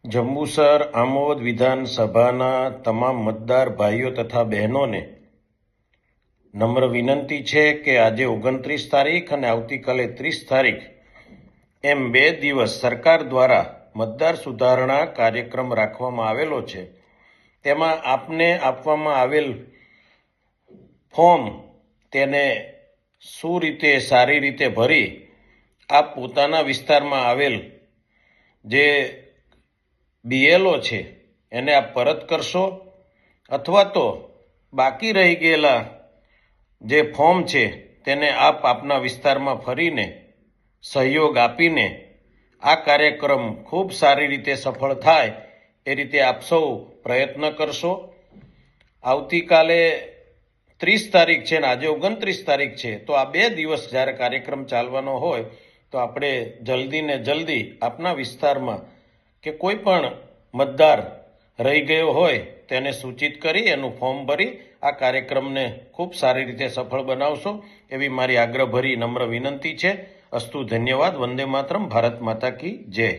જંબુસર આમોદ વિધાનસભાના તમામ મતદાર ભાઈઓ તથા બહેનોને નમ્ર વિનંતી છે કે આજે 29 તારીખ અને આવતીકાલે 30 તારીખ એમ 2 દિવસ સરકાર દ્વારા મતદાર સુધારણા કાર્યક્રમ રાખવામાં આવેલો છે. તેમાં આપને આપવામાં આવેલ ફોર્મ તેને શું રીતે સારી રીતે ભરી આપ પોતાના વિસ્તારમાં આવેલ જે BLO છે એને આપ પરત કરશો, અથવા તો બાકી રહી ગયેલા જે ફોર્મ છે તેને આપ આપના વિસ્તારમાં ફરીને સહયોગ આપીને આ કાર્યક્રમ ખૂબ સારી રીતે સફળ થાય એ રીતે આપ સૌ પ્રયત્ન કરશો. આવતીકાલે 30 તારીખ છે ને આજે 29 તારીખ છે, તો આ 2 દિવસ જ્યારે કાર્યક્રમ ચાલવાનો હોય તો આપણે જલ્દી ને જલ્દી આપના વિસ્તારમાં કે કોઈ પણ મતદાર રહી ગયો હોય તેને સૂચિત કરી એનું ફોર્મ ભરી આ કાર્યક્રમને ખૂબ સારી રીતે સફળ બનાવશો એવી મારી આગ્રહભરી નમ્ર વિનંતી છે. અસ્તુ, ધન્યવાદ. વંદે માતરમ. ભારત માતા કી જય.